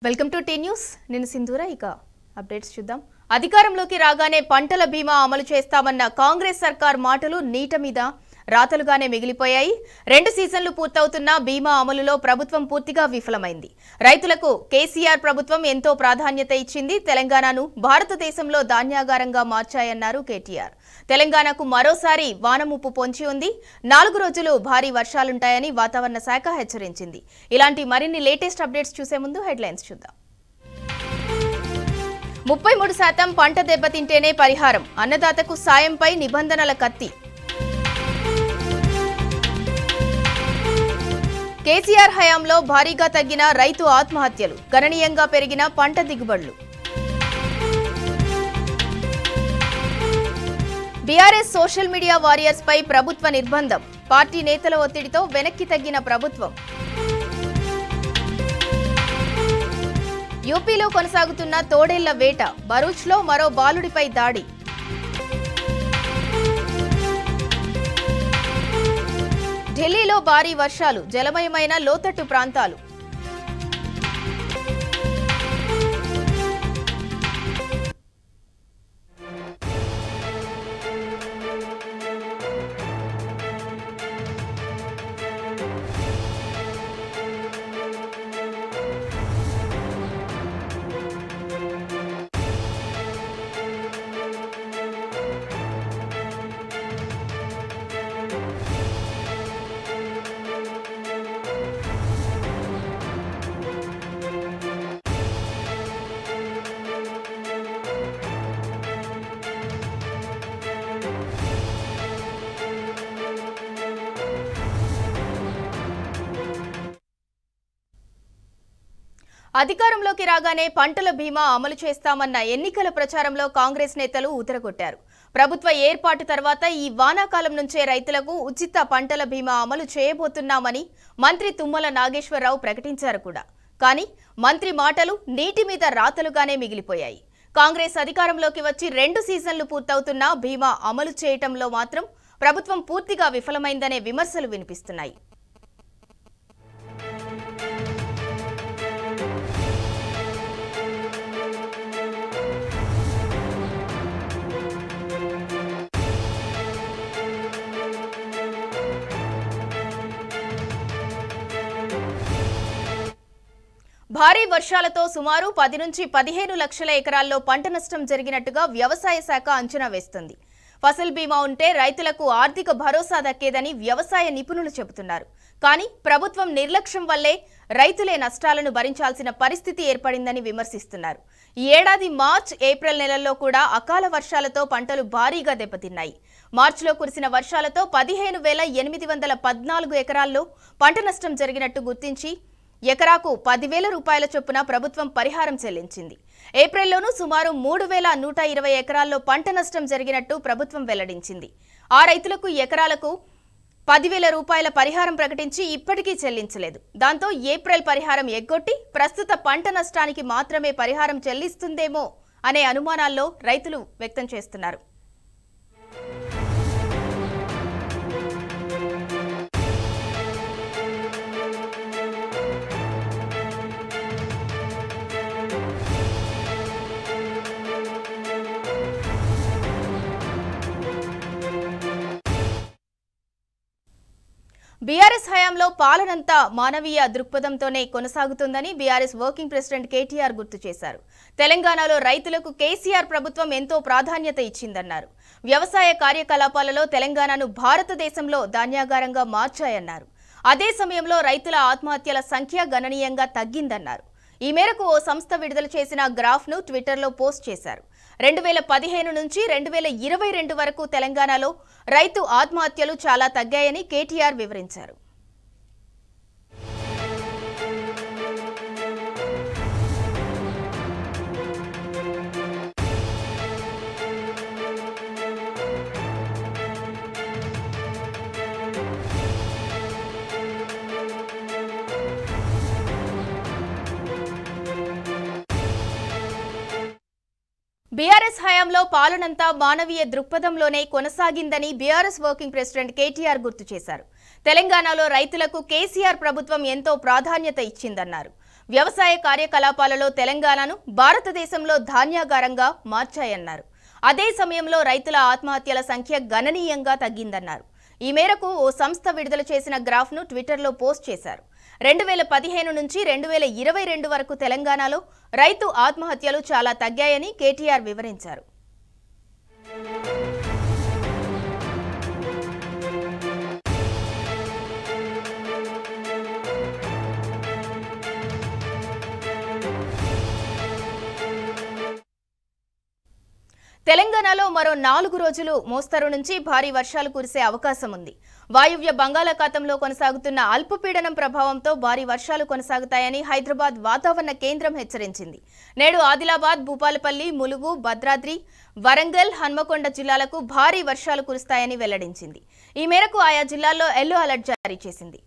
Welcome to tea news. నేను సింధూర. ఇక అప్డేట్స్ చూద్దాం. అధికారంలోకి రాగానే పంటల బీమా అమలు చేస్తామన్న కాంగ్రెస్ సర్కార్ మాటలు నీట మీద రాతలుగానే మిగిలిపోయాయి. 2 సీజన్లు పూర్తవుతున్న బీమా అమలులో ప్రభుత్వం పూర్తిగా విఫలమైంది. రైతులకు కేసీఆర్ ప్రభుత్వం ఎంతో ప్రాధాన్యత ఇచ్చింది. తెలంగాణను భారతదేశంలో ధాన్యాగారంగా మార్చాయన్నారు కేటీఆర్. తెలంగాణకు మరోసారి వానముప్పు పొంచి ఉంది. 4 రోజులు భారీ వర్షాలుంటాయని వాతావరణ శాఖ హెచ్చరించింది. ఇలాంటి మరిన్ని లేటెస్ట్ అప్డేట్స్ చూసే ముందు హెడ్లైన్స్ చూద్దాం. 33% పంట దెబ్బతింటేనే పరిహారం. అన్నదాతకు సాయంపై నిబంధనల కత్తి. కేసీఆర్ హయాంలో భారీగా తగ్గిన రైతు ఆత్మహత్యలు. గణనీయంగా పెరిగిన పంట దిగుబడులు. బీఆర్ఎస్ సోషల్ మీడియా వారియర్స్ పై ప్రభుత్వ నిర్బంధం. పార్టీ నేతల ఒత్తిడితో వెనక్కి తగ్గిన ప్రభుత్వం. యూపీలో కొనసాగుతున్న తోడేళ్ల వేట. భరూచ్లో మరో బాలుడిపై దాడి. ఢిల్లీలో భారీ వర్షాలు. జలమయమైన లోతట్టు ప్రాంతాలు. అధికారంలోకి రాగానే పంటల బీమా అమలు చేస్తామన్న ఎన్నికల ప్రచారంలో కాంగ్రెస్ నేతలు ఊతరగొట్టారు. ప్రభుత్వ ఏర్పాటు తర్వాత ఈ వానాకాలం నుంచే రైతులకు ఉచిత పంటల బీమా అమలు చేయబోతున్నామని మంత్రి తుమ్మల నాగేశ్వరరావు ప్రకటించారు కూడా. కానీ మంత్రి మాటలు నీటి మీద రాతలుగానే మిగిలిపోయాయి. కాంగ్రెస్ అధికారంలోకి వచ్చి 2 సీజన్లు పూర్తవుతున్నా బీమా అమలు చేయటంలో మాత్రం ప్రభుత్వం పూర్తిగా విఫలమైందనే విమర్శలు వినిపిస్తున్నాయి. భారీ వర్షాలతో సుమారు 10 నుంచి 15 లక్షల ఎకరాల్లో పంట నష్టం జరిగినట్టుగా వ్యవసాయ శాఖ అంచనా వేస్తుంది. ఫసల్ బీమా ఉంటే రైతులకు ఆర్థిక భరోసా దక్కేదని వ్యవసాయ నిపుణులు చెబుతున్నారు. కానీ ప్రభుత్వం నిర్లక్ష్యం వల్లే రైతులే నష్టాలను భరించాల్సిన పరిస్థితి ఏర్పడిందని విమర్శిస్తున్నారు. ఈ ఏడాది మార్చ్, ఏప్రిల్ నెలల్లో కూడా అకాల వర్షాలతో పంటలు భారీగా దెబ్బతిన్నాయి. మార్చిలో కురిసిన వర్షాలతో 15,814 ఎకరాల్లో పంట నష్టం జరిగినట్టు గుర్తించి ఎకరాకు 10,000 రూపాయల చొప్పున ప్రభుత్వం పరిహారం చెల్లించింది. ఏప్రిల్లోనూ సుమారు 3,120 ఎకరాల్లో పంట నష్టం జరిగినట్టు ప్రభుత్వం వెల్లడించింది. ఆ రైతులకు ఎకరాలకు 10,000 రూపాయల పరిహారం ప్రకటించి ఇప్పటికీ చెల్లించలేదు. దాంతో ఏప్రిల్ పరిహారం ఎగ్గొట్టి ప్రస్తుత పంట నష్టానికి మాత్రమే పరిహారం చెల్లిస్తుందేమో అనే అనుమానాల్లో రైతులు వ్యక్తం చేస్తున్నారు. బీఆర్ఎస్ హయాంలో పాలనంతా మానవీయ దృక్పథంతోనే కొనసాగుతుందని బీఆర్ఎస్ వర్కింగ్ ప్రెసిడెంట్ కేటీఆర్ గుర్తు చేశారు. తెలంగాణలో రైతులకు కేసీఆర్ ప్రభుత్వం ఎంతో ప్రాధాన్యత ఇచ్చిందన్నారు. వ్యవసాయ కార్యకలాపాలలో తెలంగాణను భారతదేశంలో ధాన్యాగారంగా మార్చాయన్నారు. అదే సమయంలో రైతుల ఆత్మహత్యల సంఖ్య గణనీయంగా తగ్గిందన్నారు. ఈ మేరకు ఓ సంస్థ విడుదల చేసిన గ్రాఫ్ను ట్విట్టర్లో పోస్ట్ చేశారు. 2015 నుంచి 2022 వరకు తెలంగాణలో రైతు ఆత్మహత్యలు చాలా తగ్గాయని కేటీఆర్ వివరించారు. బీఆర్ఎస్ హయాంలో పాలనంతా మానవీయ దృక్పథంలోనే కొనసాగిందని బీఆర్ఎస్ వర్కింగ్ ప్రెసిడెంట్ కేటీఆర్ గుర్తు చేశారు. తెలంగాణలో రైతులకు కేసీఆర్ ప్రభుత్వం ఎంతో ప్రాధాన్యత ఇచ్చిందన్నారు. వ్యవసాయ కార్యకలాపాలలో తెలంగాణను భారతదేశంలో ధాన్యాగారంగా మార్చాయన్నారు. అదే సమయంలో రైతుల ఆత్మహత్యల సంఖ్య గణనీయంగా తగ్గిందన్నారు. ఈ మేరకు ఓ సంస్థ విడుదల చేసిన గ్రాఫ్ను ట్విట్టర్లో పోస్ట్ చేశారు. 2015 నుంచి 2022 వరకు తెలంగాణలో రైతు ఆత్మహత్యలు చాలా తగ్గాయని కేటీఆర్ వివరించారు. తెలంగాణలో మరో 4 రోజులు మోస్తరు నుంచి భారీ వర్షాలు కురిసే అవకాశం ఉంది. వాయువ్య బంగాళాఖాతంలో కొనసాగుతున్న అల్పపీడనం ప్రభావంతో భారీ వర్షాలు కొనసాగుతాయని హైదరాబాద్ వాతావరణ కేంద్రం హెచ్చరించింది. నేడు ఆదిలాబాద్, భూపాలపల్లి, ములుగు, భద్రాద్రి, వరంగల్, హన్మకొండ జిల్లాలకు భారీ వర్షాలు కురుస్తాయని వెల్లడించింది. ఈ మేరకు ఆయా జిల్లాల్లో ఎల్లో అలర్ట్ జారీ చేసింది.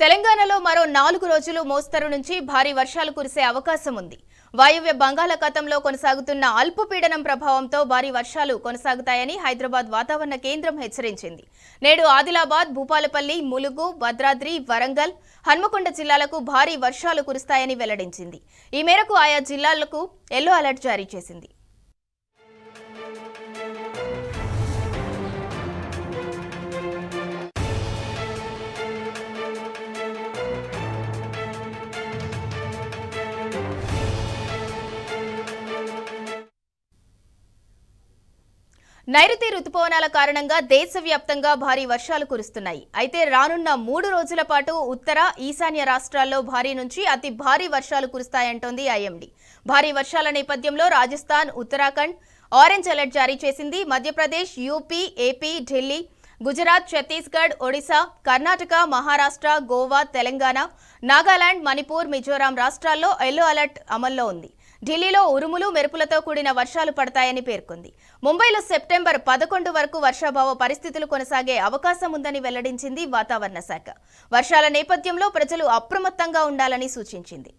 తెలంగాణలో మరో 4 రోజులు మోస్తరు నుంచి భారీ వర్షాలు కురిసే అవకాశం ఉంది. వాయువ్య బంగాళాఖాతంలో కొనసాగుతున్న అల్పపీడనం ప్రభావంతో భారీ వర్షాలు కొనసాగుతాయని హైదరాబాద్ వాతావరణ కేంద్రం హెచ్చరించింది. నేడు ఆదిలాబాద్, భూపాలపల్లి, ములుగు, భద్రాద్రి, వరంగల్, హన్మకొండ జిల్లాలకు భారీ వర్షాలు కురుస్తాయని వెల్లడించింది. ఈ మేరకు ఆయా జిల్లాలకు ఎల్లో అలర్ట్ జారీ చేసింది. నైరుతి రుతుపవనాల కారణంగా దేశవ్యాప్తంగా భారీ వర్షాలు కురుస్తున్నాయి. అయితే రానున్న 3 రోజుల పాటు ఉత్తర, ఈశాన్య రాష్ట్రాల్లో భారీ నుంచి అతి భారీ వర్షాలు కురుస్తాయంటోంది ఐఎండీ. భారీ వర్షాల నేపథ్యంలో రాజస్థాన్, ఉత్తరాఖండ్ ఆరెంజ్ అలర్ట్ జారీ చేసింది. మధ్యప్రదేశ్, యూపీ, ఏపీ, ఢిల్లీ, గుజరాత్, ఛత్తీస్గఢ్, ఒడిశా, కర్ణాటక, మహారాష్ట్ర, గోవా, తెలంగాణ, నాగాలాండ్, మణిపూర్, మిజోరాం రాష్ట్రాల్లో ఎల్లో అలర్ట్ అమల్లో ఉంది. ఢిల్లీలో ఉరుములు, మెరుపులతో కూడిన వర్షాలు పడతాయని పేర్కొంది. ముంబైలో సెప్టెంబర్ 11 వరకు వర్షాభావ పరిస్థితులు కొనసాగే అవకాశం ఉందని వెల్లడించింది వాతావరణ శాఖ. వర్షాల నేపథ్యంలో ప్రజలు అప్రమత్తంగా ఉండాలని సూచించింది.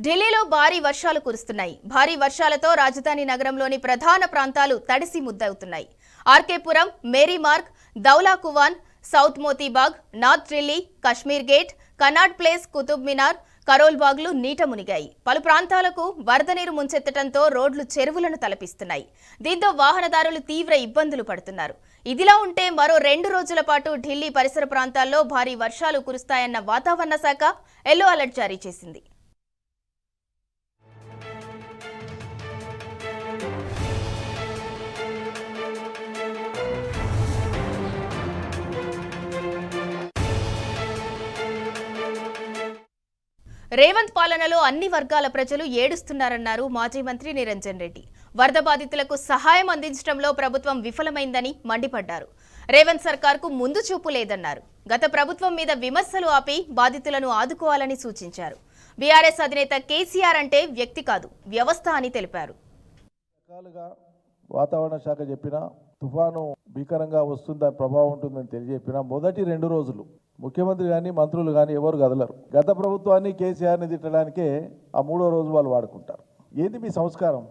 ఢిల్లీలో భారీ వర్షాలు కురుస్తున్నాయి. భారీ వర్షాలతో రాజధాని నగరంలోని ప్రధాన ప్రాంతాలు తడిసి ముద్దవుతున్నాయి. ఆర్కేపురం, మేరీమార్గ్, Dhaula Kuan, South Moti Bagh, North Delhi, Kashmere Gate, Connaught Place, Qutub Minar, Karol బాగ్లు నీట మునిగాయి. పలు ప్రాంతాలకు వరద నీరు ముంచెత్తడంతో రోడ్లు చెరువులను తలపిస్తున్నాయి. దీంతో వాహనదారులు తీవ్ర ఇబ్బందులు పడుతున్నారు. ఇదిలా ఉంటే మరో 2 రోజుల పాటు ఢిల్లీ పరిసర ప్రాంతాల్లో భారీ వర్షాలు కురుస్తాయన్న వాతావరణ శాఖ ఎల్లో అలర్ట్ జారీ చేసింది. రేవంత్ పాలనలో అన్ని వర్గాల ప్రజలు ఏడుస్తున్నారన్నారు మాజీ మంత్రి నిరంజన్ రెడ్డి. వరద బాధితులకు సహాయం అందించడంలో ప్రభుత్వం విఫలమైందని మండిపడ్డారు. రేవంత్ సర్కార్కు ముందు చూపు లేదన్నారు. గత ప్రభుత్వం మీద విమర్శలు ఆపి బాధితులను ఆదుకోవాలని సూచించారు. బీఆర్ఎస్ అధినేత కేసీఆర్ అంటే వ్యక్తి కాదు, వ్యవస్థ అని తెలిపారు. వాతావరణ శాఖ చెప్పిన తుఫాను భీకరంగా వస్తుందని ప్రభావం ఉంటుందని తెలియజెప్పిన మొదటి 2 రోజులు ముఖ్యమంత్రి కానీ మంత్రులు కానీ ఎవరు కదలరు. గత ప్రభుత్వాన్ని కేసీఆర్ని తిట్టడానికే ఆ 3వ రోజు వాళ్ళు వాడుకుంటారు. ఏంది మీ సంస్కారం?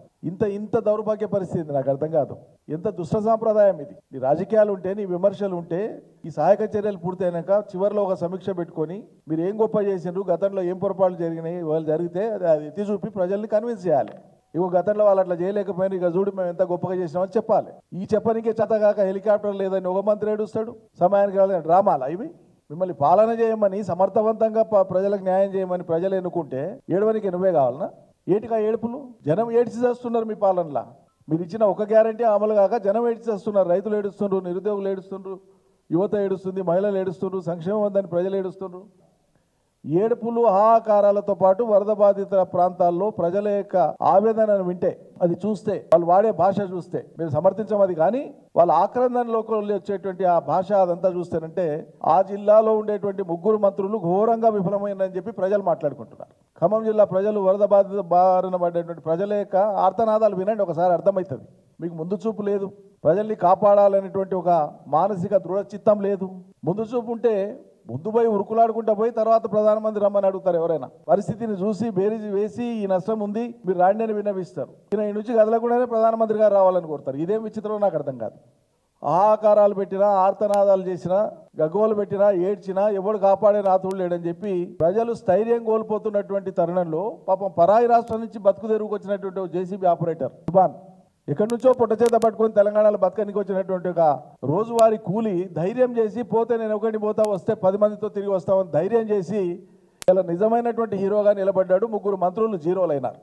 ఇంత దౌర్భాగ్య పరిస్థితి నాకు అర్థం కాదు. ఎంత దుష్ట సాంప్రదాయం ఇది. నీ రాజకీయాలు ఉంటే, నీ విమర్శలు ఉంటే, ఈ సహాయక చర్యలు పూర్తయినాక చివరిలో ఒక సమీక్ష పెట్టుకొని మీరు ఏం గొప్ప చేసిండ్రు, గతంలో ఏం పొరపాట్లు జరిగినాయి, వాళ్ళు జరిగితే అది ఎత్తి చూపి ప్రజల్ని కన్విన్స్ చేయాలి. ఇగో గతంలో వాళ్ళు అట్లా చేయలేకపోయినా ఇక చూడు మేము ఎంత గొప్పగా చేసినామని చెప్పాలి. ఈ చెప్పనికే చేతగాక హెలికాప్టర్ లేదని ఒక మంత్రి ఏడుస్తాడు. సమయానికి డ్రామాలా ఇవి? మిమ్మల్ని పాలన చేయమని, సమర్థవంతంగా ప్రజలకు న్యాయం చేయమని ప్రజలు ఎన్నుకుంటే ఏడవనికి నువ్వే కావాలన్నా? ఏటిగా ఏడుపులు? జనం ఏడ్చి చేస్తున్నారు మీ పాలనలా. మీరు ఇచ్చిన ఒక గ్యారంటీ అమలు కాక జనం ఏడ్చి చేస్తున్నారు. రైతులు ఏడుస్తుండ్రు, నిరుద్యోగులు ఏడుస్తుండ్రు, యువత ఏడుస్తుంది, మహిళలు ఏడుస్తున్నారు, సంక్షేమం ఉందని ప్రజలు ఏడుస్తున్నారు. ఏడుపులు హాహాకారాలతో పాటు వరద బాధిత ప్రాంతాల్లో ప్రజల యొక్క ఆవేదనను వింటే, అది చూస్తే, వాళ్ళు వాడే భాష చూస్తే, మీరు సమర్థించమది కానీ వాళ్ళ ఆక్రందనలోకి వచ్చేటువంటి ఆ భాష అదంతా చూస్తేనంటే ఆ జిల్లాలో ఉండేటువంటి 3 మంత్రులు ఘోరంగా విఫలమైందని చెప్పి ప్రజలు మాట్లాడుకుంటున్నారు. ఖమ్మం జిల్లా ప్రజలు వరద బాధిత బారిన పడేటువంటి ప్రజల యొక్క ఆర్తనాదాలు వినండి, ఒకసారి అర్థమవుతుంది. మీకు ముందు చూపు లేదు, ప్రజల్ని కాపాడాలనేటువంటి ఒక మానసిక దృఢచిత్తం లేదు. ముందు చూపు ఉంటే ముందు పోయి ఉరుకులాడుకుంటా పోయి తర్వాత ప్రధానమంత్రి రమ్మని అడుగుతారు. ఎవరైనా పరిస్థితిని చూసి బేరీజు వేసి ఈ నష్టం ఉంది మీరు రాండి అని విన్నవిస్తారు. ఈయన ఈ నుంచి కదలకుండానే ప్రధానమంత్రి గారు రావాలని కోరుతారు. ఇదేం విచిత్రం నాకు అర్థం కాదు. ఆహాకారాలు పెట్టినా, ఆర్తనాదాలు చేసినా, గగ్గోలు పెట్టినా, ఏడ్చినా ఎవడు కాపాడే రాతుడు లేడని చెప్పి ప్రజలు స్థైర్యం కోల్పోతున్నటువంటి తరుణంలో పాపం పరాయి రాష్ట్రం నుంచి బతుకు తెరువుకు వచ్చినటువంటి జేసీబీ ఆపరేటర్ సుభాన్ ఎక్కడి నుంచో పొట్ట చేత పట్టుకొని తెలంగాణలో బతకనికి వచ్చినటువంటి ఒక రోజువారీ కూలి ధైర్యం చేసి పోతే నేను ఒకటి పోతా, వస్తే 10 మందితో తిరిగి వస్తామని ధైర్యం చేసి ఇలా నిజమైనటువంటి హీరోగా నిలబడ్డాడు. 3 మంత్రులు జీరోలైనారు.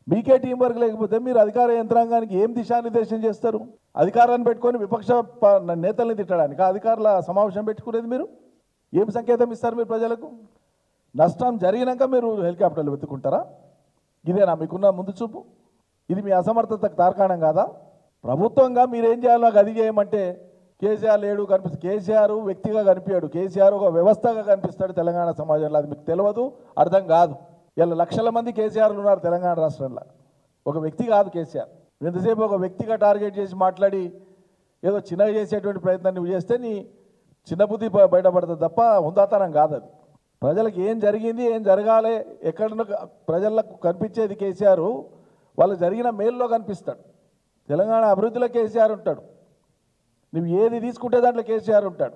మీకే టీం వర్క్ లేకపోతే మీరు అధికార యంత్రాంగానికి ఏం దిశానిర్దేశం చేస్తారు? అధికారాన్ని పెట్టుకొని విపక్ష నేతల్ని తిట్టడానికి అధికారుల సమావేశం పెట్టుకునేది మీరు ఏం సంకేతం ఇస్తారు? మీరు ప్రజలకు నష్టం జరిగినాక మీరు హెలికాప్టర్లు వెతుకుంటారా? ఇదేనా మీకున్న ముందు చూపు? ఇది మీ అసమర్థతకు తార్కాణం కాదా? ప్రభుత్వంగా మీరేం చేయాలో నాకు అది చేయమంటే కేసీఆర్ లేడు కనిపిస్తుంది. కేసీఆర్ వ్యక్తిగా కనిపించాడు, కేసీఆర్ ఒక వ్యవస్థగా కనిపిస్తాడు తెలంగాణ సమాజంలో. అది మీకు తెలియదు, అర్థం కాదు. ఇలా లక్షల మంది కేసీఆర్లు ఉన్నారు తెలంగాణ రాష్ట్రంలో. ఒక వ్యక్తి కాదు కేసీఆర్. ఎంతసేపు ఒక వ్యక్తిగా టార్గెట్ చేసి మాట్లాడి ఏదో చిన్నగా చేసేటువంటి ప్రయత్నాన్ని నువ్వు చేస్తే నీ చిన్న బుద్ధి బయటపడుతుంది తప్ప హుందాతనం కాదు అది. ప్రజలకు ఏం జరిగింది, ఏం జరగాలి, ఎక్కడ ప్రజలకు కనిపించేది కేసీఆర్ వాళ్ళు జరిగిన మేల్లో కనిపిస్తాడు. తెలంగాణ అభివృద్ధిలో కేసీఆర్ ఉంటాడు. నువ్వు ఏది తీసుకుంటే దాంట్లో కేసీఆర్ ఉంటాడు.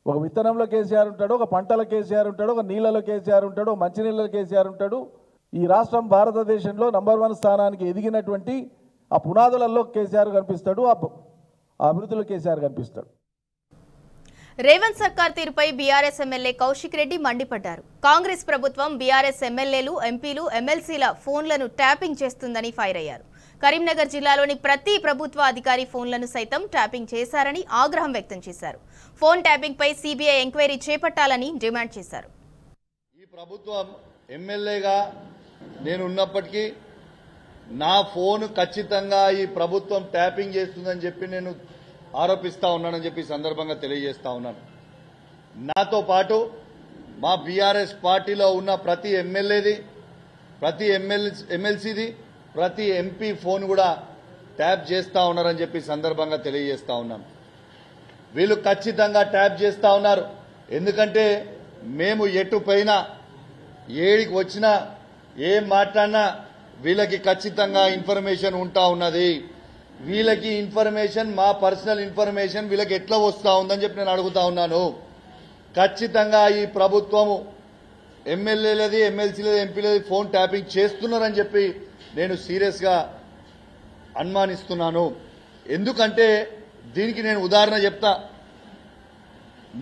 ఒక విత్తనంలో కేసీఆర్ ఉంటాడు, ఒక పంటల కేసీఆర్ ఉంటాడు, ఒక నీళ్ళలో కేసీఆర్ ఉంటాడు, ఒక మంచినీళ్ళలో కేసీఆర్ ఉంటాడు. ఈ రాష్ట్రం భారతదేశంలో నంబర్ 1 స్థానానికి ఎదిగినటువంటి ఆ పునాదులలో కేసీఆర్ కనిపిస్తాడు, ఆ అభివృద్ధిలో కేసీఆర్ కనిపిస్తాడు. రేవంత్ సర్కార్ తీరుపై బీఆర్ఎస్ ఎమ్మెల్యే కౌశిక్ రెడ్డి మండిపడ్డారు. కాంగ్రెస్ ప్రభుత్వం బీఆర్ఎస్ ఎమ్మెల్యేలు, ఎంపీలు, ఎమ్మెల్సీల ఫోన్లను ట్యాపింగ్ చేస్తుందని ఫైర్ అయ్యారు. కరీంనగర్ జిల్లాలోని ప్రతి ప్రభుత్వ అధికారి ఫోన్లను సైతం ట్యాపింగ్ చేశారని ఆగ్రహం వ్యక్తం చేశారు. ఫోన్ ట్యాపింగ్ పై సిబిఐ ఎంక్వైరీ చేపట్టాలని డిమాండ్ చేశారు. ఈ ప్రభుత్వం ఎమ్మెల్యేగా నేను ఉన్నప్పటికీ నా ఫోన్ ఖచ్చితంగా ఈ ప్రభుత్వం ట్యాపింగ్ చేస్తుందని చెప్పి నేను ఆరోపిస్తా ఉన్నానని చెప్పి సందర్భంగా తెలియజేస్తా ఉన్నాను. నాతో పాటు మా బీఆర్ఎస్ పార్టీలో ఉన్న ప్రతి ఎమ్మెల్యేది, ప్రతి ఎమ్మెల్సీది, ప్రతి ఎంపీ ఫోన్ కూడా ట్యాప్ చేస్తా ఉన్నారని చెప్పి సందర్భంగా తెలియజేస్తా ఉన్నాను. వీళ్ళు ఖచ్చితంగా ట్యాప్ చేస్తా ఉన్నారు. ఎందుకంటే మేము ఎటు పైన ఏడికి వచ్చినా ఏం మాట్లాడినా వీళ్ళకి ఖచ్చితంగా ఇన్ఫర్మేషన్ ఉంటా ఉన్నది. వీళ్ళకి ఇన్ఫర్మేషన్, మా పర్సనల్ ఇన్ఫర్మేషన్ వీళ్ళకి ఎట్లా వస్తా ఉందని చెప్పి నేను అడుగుతా ఉన్నాను. ఖచ్చితంగా ఈ ప్రభుత్వము ఎమ్మెల్యేలది, ఎమ్మెల్సీలది, ఎంపీలది ఫోన్ ట్యాపింగ్ చేస్తున్నారని చెప్పి నేను సీరియస్ గా అనుమానిస్తున్నాను. ఎందుకంటే దీనికి నేను ఉదాహరణ చెప్తా.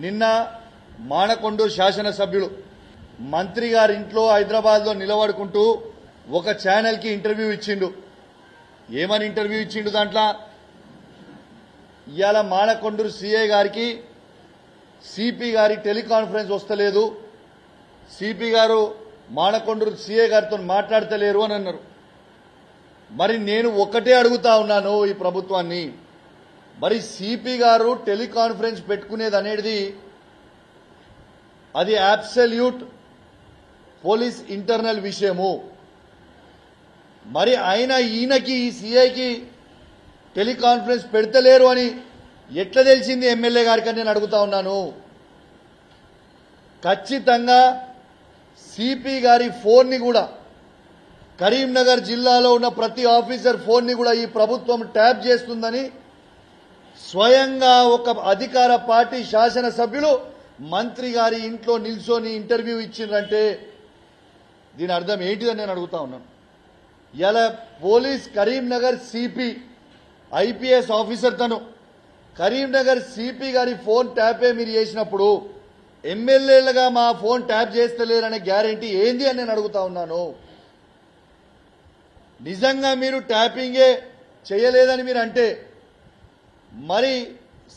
నిన్న మానకొండ శాసనసభ్యులు మంత్రి గారి ఇంట్లో హైదరాబాద్ లో నిలబడుకుంటూ ఒక ఛానల్ కి ఇంటర్వ్యూ ఇచ్చిండు. ఏమని ఇంటర్వ్యూ ఇచ్చిండు? దాంట్లో ఇవాళ మానకొండూరు సీఐ గారికి సిపి గారి టెలికాన్ఫరెన్స్ వస్తలేదు, సిపి గారు మానకొండూరు సీఐ గారితో మాట్లాడతలేరు అని అన్నారు. మరి నేను ఒక్కటే అడుగుతా ఉన్నాను ఈ ప్రభుత్వాన్ని, మరి సిపి గారు టెలికాన్ఫరెన్స్ పెట్టుకునేది అనేది అది అబ్సల్యూట్ పోలీస్ ఇంటర్నల్ విషయము. మరి ఆయన ఈయనకి, ఈ సీఐకి టెలికాన్ఫరెన్స్ పెడతలేరు అని ఎట్లా తెలిసింది ఎమ్మెల్యే గారికి అని నేను అడుగుతా ఉన్నాను. ఖచ్చితంగా సిపి గారి ఫోన్ ని కూడా, కరీంనగర్ జిల్లాలో ఉన్న ప్రతి ఆఫీసర్ ఫోన్ ని కూడా ఈ ప్రభుత్వం ట్యాప్ చేస్తుందని స్వయంగా ఒక అధికార పార్టీ శాసనసభ్యులు మంత్రి గారి ఇంట్లో నిల్చొని ఇంటర్వ్యూ ఇచ్చిండ్రంటే దీని అర్థం ఏంటిదని నేను అడుగుతా ఉన్నాను. ఇలా police Karimnagar CP IPS officer తను కరీంనగర్ సిపి గారి ఫోన్ ట్యాపే మీరు చేసినప్పుడు ఎమ్మెల్యేలుగా మా ఫోన్ ట్యాప్ చేస్తలేరనే గ్యారెంటీ ఏంది అని నేను అడుగుతా ఉన్నాను. నిజంగా మీరు ట్యాపింగే చేయలేదని మీరు అంటే మరి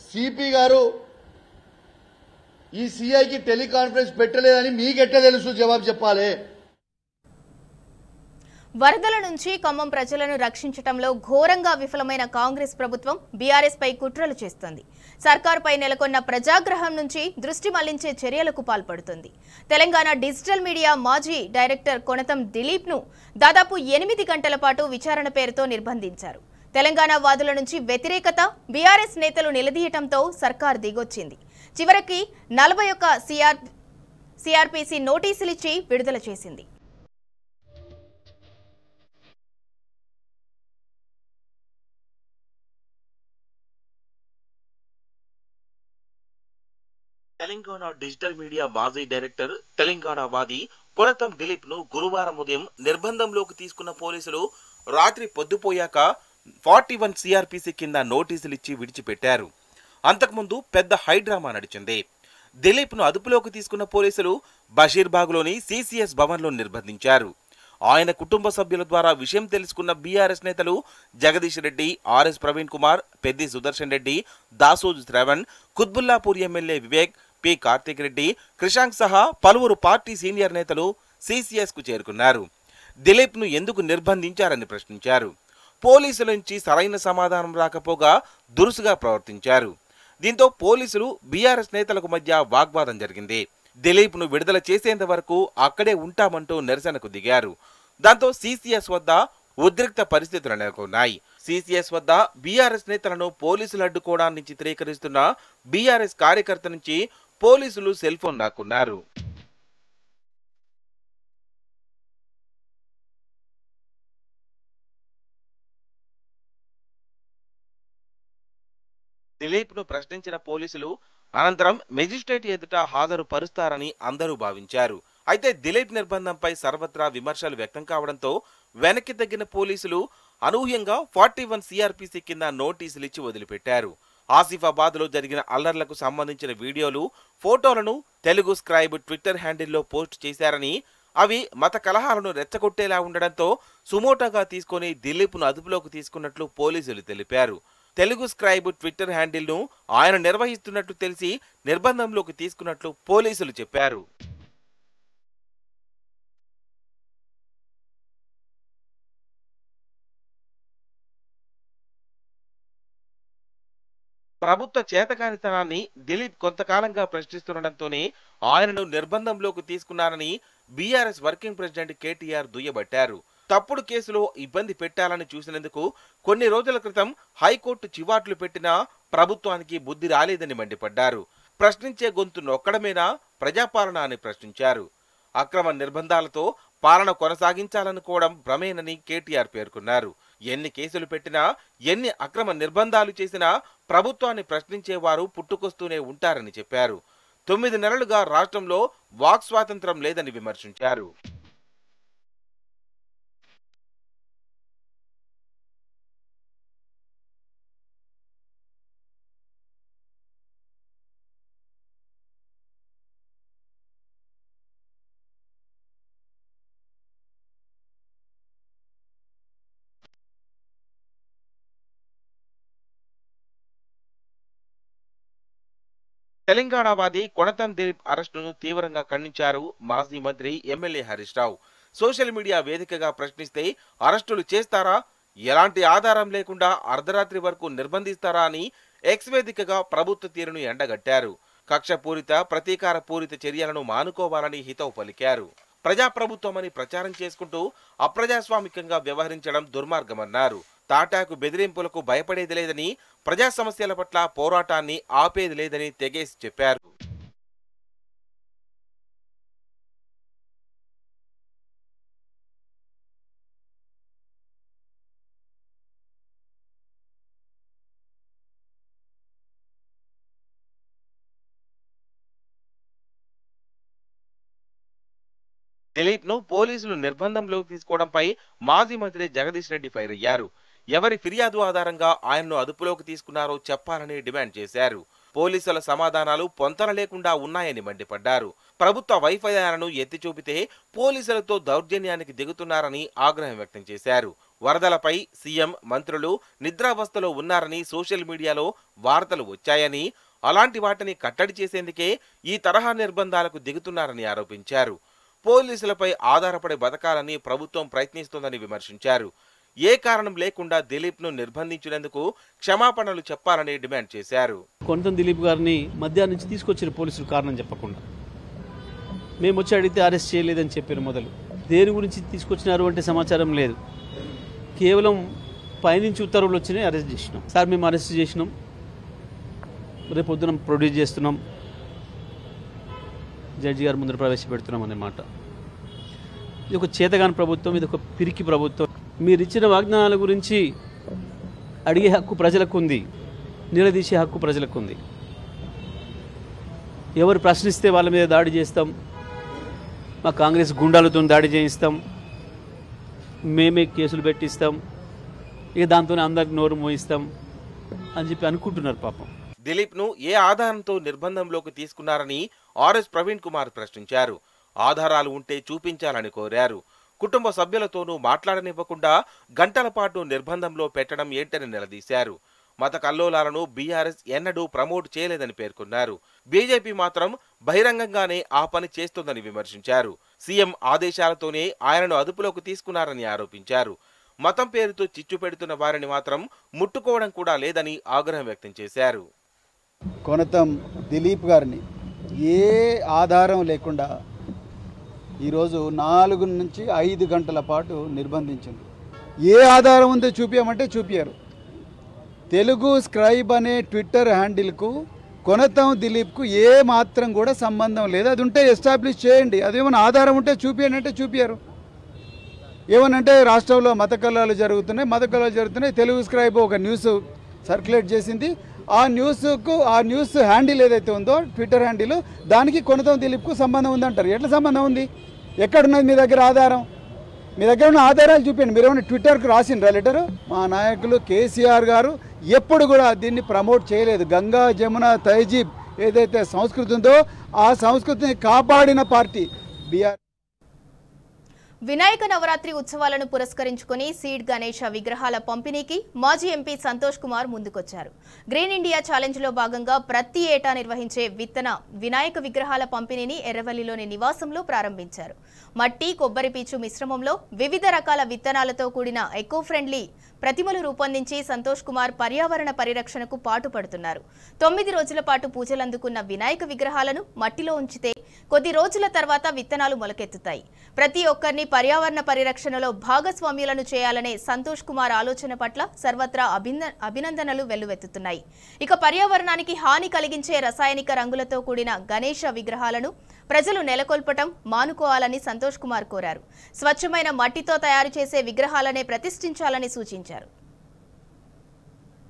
సిపి గారు ఈ సిఐకి టెలికాన్ఫరెన్స్ పెట్టలేదని మీకెట్లా తెలుసు? జవాబు చెప్పాలి. వరదల నుంచి ఖమ్మం ప్రజలను రక్షించడంలో ఘోరంగా విఫలమైన కాంగ్రెస్ ప్రభుత్వం బీఆర్ఎస్ పై కుట్రలు చేస్తోంది. సర్కారుపై నెలకొన్న ప్రజాగ్రహం నుంచి దృష్టి మళ్లించే చర్యలకు పాల్పడుతుంది. తెలంగాణ డిజిటల్ మీడియా మాజీ డైరెక్టర్ కొనతం దిలీప్ ను దాదాపు 8 గంటల పాటు విచారణ పేరుతో నిర్బంధించారు. తెలంగాణ వాదుల నుంచి వ్యతిరేకత బీఆర్ఎస్ నేతలు నిలదీయటంతో సర్కార్ దిగొచ్చింది. చివరికి 41 సిఆర్పిసి నోటీసులిచ్చి విడుదల చేసింది. తెలంగాణ డిజిటల్ మీడియా మాజీ డైరెక్టర్ తెలంగాణ వాది కొనతం దిలీప్ ను గురువారం ఉదయం నిర్బంధంలోకి తీసుకున్న పోలీసులు రాత్రి పొద్దుపోయాక 41 సిఆర్పిసి కింద నోటీసులు ఇచ్చి విడిచిపెట్టారు. అంతకుముందు పెద్ద హైడ్రామా నడిచింది. దిలీప్ ను అదుపులోకి తీసుకున్న పోలీసులు బషీర్బాగ్లోని సిసిఎస్ భవన్లో నిర్బంధించారు. ఆయన కుటుంబ సభ్యుల ద్వారా విషయం తెలుసుకున్న బీఆర్ఎస్ నేతలు Jagadish Reddy, RS Praveen Kumar, Peddi Sudarshan Reddy, Dasoju Sravan, Quthbullapur MLA Vivek, P Karthik Reddy, Krishank సహా పలువురు పార్టీ సీనియర్ నేతలు సిసిఎస్ కు చేరుకున్నారు. దిలీప్ ను ఎందుకు నిర్బంధించారని ప్రశ్నించారు. పోలీసుల నుంచి సరైన సమాధానం రాకపోగా దురుసుగా ప్రవర్తించారు. దీంతో పోలీసులు బీఆర్ఎస్ నేతలకు మధ్య వాగ్వాదం జరిగింది. దిలీప్ ను విడుదల చేసేంత వరకు అక్కడే ఉంటామంటూ నిరసనకు దిగారు. దాంతో సిసిఎస్ వద్ద ఉద్రిక్త పరిస్థితులు నెలకొన్నాయి. సిసిఎస్ వద్ద బీఆర్ఎస్ నేతలను పోలీసులు అడ్డుకోవడాన్ని చిత్రీకరిస్తున్న బీఆర్ఎస్ కార్యకర్త నుంచి పోలీసులు సెల్ ఫోన్ లాక్కున్నారు. దిలీప్ ను ప్రశ్నించిన పోలీసులు అనంతరం మెజిస్ట్రేట్ ఎదుట హాజరు పరుస్తారని అందరూ భావించారు. అయితే దిలీప్ నిర్బంధంపై సర్వత్రా విమర్శలు వ్యక్తం కావడంతో వెనక్కి తగ్గిన పోలీసులు అనూహ్యంగా 41 సిఆర్పిసి కింద నోటీసులు ఇచ్చి వదిలిపెట్టారు. ఆసిఫాబాద్ లో జరిగిన అల్లర్లకు సంబంధించిన వీడియోలు, ఫోటోలను తెలుగు స్క్రైబ్ ట్విట్టర్ హ్యాండిల్లో పోస్ట్ చేశారని, అవి మత కలహాలను రెచ్చగొట్టేలా ఉండడంతో సుమోటోగా తీసుకుని దిలీప్ ను అదుపులోకి తీసుకున్నట్లు పోలీసులు తెలిపారు. తెలుగు స్క్రైబ్ ట్విట్టర్ హ్యాండిల్ ను ఆయన నిర్వహిస్తున్నట్లు తెలిసి నిర్బంధంలోకి తీసుకున్నట్లు పోలీసులు చెప్పారు. ప్రభుత్వ చేతకానితనాన్ని దిలీప్ కొంతకాలంగా ప్రశ్నిస్తుండటంతోనే ఆయనను నిర్బంధంలోకి తీసుకున్నారని బీఆర్ఎస్ వర్కింగ్ ప్రెసిడెంట్ కేటీఆర్ దుయ్యబట్టారు. తప్పుడు కేసులో ఇబ్బంది పెట్టాలని చూసినందుకు కొన్ని రోజుల క్రితం హైకోర్టు చివాట్లు పెట్టినా ప్రభుత్వానికి బుద్ధి రాలేదని మండిపడ్డారు. ప్రశ్నించే గొంతు నొక్కడమేనా ప్రజాపాలన అని ప్రశ్నించారు. అక్రమ నిర్బంధాలతో పాలన కొనసాగించాలనుకోవడం భ్రమేనని కేటీఆర్ పేర్కొన్నారు. ఎన్ని కేసులు పెట్టినా, ఎన్ని అక్రమ నిర్బంధాలు చేసినా ప్రభుత్వాన్ని ప్రశ్నించేవారు పుట్టుకొస్తూనే ఉంటారని చెప్పారు. 9 నెలలుగా రాష్ట్రంలో వాక్ స్వాతంత్రం లేదని విమర్శించారు. తెలంగాణవాది కొనతం దిలీప్ అరెస్టును తీవ్రంగా ఖండించారు మాజీ మంత్రి MLA Harish Rao. Social media వేదికగా ప్రశ్నిస్తే అరెస్టులు చేస్తారా, ఎలాంటి ఆధారం లేకుండా అర్ధరాత్రి వరకు నిర్బంధిస్తారా అని ఎక్స్ వేదికగా ప్రభుత్వ తీరును ఎండగట్టారు. కక్షపూరిత, ప్రతీకార పూరిత చర్యలను మానుకోవాలని హితవు పలికారు. ప్రజాప్రభుత్వమని ప్రచారం చేసుకుంటూ అప్రజాస్వామికంగా వ్యవహరించడం దుర్మార్గమన్నారు. తాటాకు బెదిరింపులకు భయపడేది లేదని, ప్రజా సమస్యల పట్ల పోరాటాన్ని ఆపేది లేదని తెగేసి చెప్పారు. దిలీప్ ను పోలీసులు నిర్బంధంలోకి తీసుకోవడంపై మాజీ మంత్రి జగదీష్ రెడ్డి ఫైర్ అయ్యారు. ఎవరి ఫిర్యాదు ఆధారంగా ఆయన్ను అదుపులోకి తీసుకున్నారో చెప్పాలని డిమాండ్ చేశారు. పోలీసుల సమాధానాలు పొంతన లేకుండా ఉన్నాయని మండిపడ్డారు. ప్రభుత్వ వైఫల్యాలను ఎత్తి చూపితే పోలీసులతో దౌర్జన్యానికి దిగుతున్నారని ఆగ్రహం వ్యక్తం చేశారు. వరదలపై సీఎం, మంత్రులు నిద్రావస్థలో ఉన్నారని సోషల్ మీడియాలో వార్తలు వచ్చాయని, అలాంటి వాటిని కట్టడి చేసేందుకే ఈ తరహా నిర్బంధాలకు దిగుతున్నారని ఆరోపించారు. పోలీసులపై ఆధారపడి బతకాలని ప్రభుత్వం ప్రయత్నిస్తోందని విమర్శించారు. ఏ కారణం లేకుండా దిలీప్ను నిర్బంధించినందుకు క్షమాపణలు చెప్పాలని డిమాండ్ చేశారు. కొనతం దిలీప్ గారిని మధ్యాహ్నం నుంచి తీసుకొచ్చిన పోలీసులు కారణం చెప్పకుండా మేము వచ్చి అడిగితే అరెస్ట్ చేయలేదని చెప్పారు. మొదలు దేని గురించి తీసుకొచ్చినారు అంటే సమాచారం లేదు. కేవలం పైనుంచి ఉత్తర్వులు వచ్చినాయి, అరెస్ట్ చేసినాం. సార్ మేము అరెస్ట్ చేసినాం, రేపు పొద్దున ప్రొడ్యూస్ చేస్తున్నాం, జడ్జి గారి ముందర ప్రవేశపెడుతున్నాం అన్నమాట. ఇది ఒక చేతగాని ప్రభుత్వం, ఇది ఒక పిరికి ప్రభుత్వం. మీరు ఇచ్చిన వాగ్దానాల గురించి అడిగే హక్కు ప్రజలకు ఉంది, నిలదీసే హక్కు ప్రజలకు ఉంది. ఎవరు ప్రశ్నిస్తే వాళ్ళ మీద దాడి చేస్తాం, మా కాంగ్రెస్ గుండాలతో దాడి చేయిస్తాం, మేమే కేసులు పెట్టిస్తాం, ఇక దాంతోనే అందరికి నోరు మోయిస్తాం అని చెప్పి అనుకుంటున్నారు పాపం. దిలీప్ను ఏ ఆధారంతో నిర్బంధంలోకి తీసుకున్నారని ఆర్ఎస్ ప్రవీణ్ కుమార్ ప్రశ్నించారు. ఆధారాలు ఉంటే చూపించాలని కోరారు. కుటుంబ సభ్యులతోనూ మాట్లాడనివ్వకుండా గంటల పాటు నిర్బంధంలో పెట్టడం ఏంటని నిలదీశారు. మత కల్లోలాలను బీఆర్ఎస్ ఎన్నడూ ప్రమోట్ చేయలేదని పేర్కొన్నారు. బీజేపీ మాత్రం బహిరంగంగానే ఆ పని చేస్తోందని విమర్శించారు. సీఎం ఆదేశాలతోనే ఆయనను అదుపులోకి తీసుకున్నారని ఆరోపించారు. మతం పేరుతో చిచ్చు పెడుతున్న వారిని మాత్రం ముట్టుకోవడం కూడా లేదని ఆగ్రహం వ్యక్తం చేశారు. కొనతం దిలీప్ గారిని ఏ ఆధారం లేకుండా ఈరోజు 4 నుంచి 5 గంటల పాటు నిర్బంధించింది. ఏ ఆధారం ఉందో చూపించమంటే చూపించారు. తెలుగు స్క్రైబ్ అనే ట్విట్టర్ హ్యాండిల్కు కొనతం దిలీప్కు ఏ మాత్రం కూడా సంబంధం లేదు. అది ఉంటే ఎస్టాబ్లిష్ చేయండి, అదేమైనా ఆధారం ఉంటే చూపించండి అంటే చూపించారు. ఏమనంటే రాష్ట్రంలో మత కల్లాలు జరుగుతున్నాయి, తెలుగు స్క్రైబ్ ఒక న్యూస్ సర్క్యులేట్ చేసింది. ఆ న్యూస్ హ్యాండిల్ ఏదైతే ఉందో ట్విట్టర్ హ్యాండిల్, దానికి కొనతం దిలీప్కు సంబంధం ఉందంటారు. ఎట్లా సంబంధం ఉంది? ఎక్కడున్నది మీ దగ్గర ఆధారం? మీ దగ్గర ఉన్న ఆధారాలు చూపించండి. మీరు ఏమైనా ట్విట్టర్కు రాసిండ్రా లెటరు? మా నాయకులు కేసీఆర్ గారు ఎప్పుడు కూడా దీన్ని ప్రమోట్ చేయలేదు. గంగా జమున తహజీబ్ ఏదైతే సంస్కృతి ఉందో ఆ సంస్కృతిని కాపాడిన పార్టీ బీఆర్. వినాయక నవరాత్రి ఉత్సవాలను పురస్కరించుకుని సీడ్ గణేష విగ్రహాల పంపిణీకి మాజీ ఎంపీ సంతోష్ కుమార్ ముందుకొచ్చారు. గ్రీన్ ఇండియా ఛాలెంజ్ లో భాగంగా ప్రతి ఏటా నిర్వహించే వినాయక విగ్రహాల పంపిణీని ఎర్రవల్లిలోని నివాసంలో ప్రారంభించారు. మట్టి, కొబ్బరి పీచు మిశ్రమంలో వివిధ రకాల విత్తనాలతో కూడిన ఎకో ఫ్రెండ్లీ ప్రతిమలు రూపొందించి సంతోష్ కుమార్ పర్యావరణ పరిరక్షణకు పాటుపడుతున్నారు. 9 రోజుల పాటు పూజలందుకున్న వినాయక విగ్రహాలను మట్టిలో ఉంచితే కొద్ది రోజుల తర్వాత విత్తనాలు మొలకెత్తుతాయి. ప్రతి ఒక్కరిని పర్యావరణ పరిరక్షణలో భాగస్వామ్యులను చేయాలనే సంతోష్ కుమార్ ఆలోచన పట్ల సర్వత్రా అభినందనలు వెల్లువెత్తుతున్నాయి. ఇక పర్యావరణానికి హాని కలిగించే రసాయనిక రంగులతో కూడిన గణేష విగ్రహాలను ప్రజలు నెలకొల్పటం మానుకోవాలని సంతోష్ కుమార్ కోరారు. స్వచ్ఛమైన మట్టితో తయారు చేసే విగ్రహాలనే ప్రతిష్ఠించాలని సూచించారు.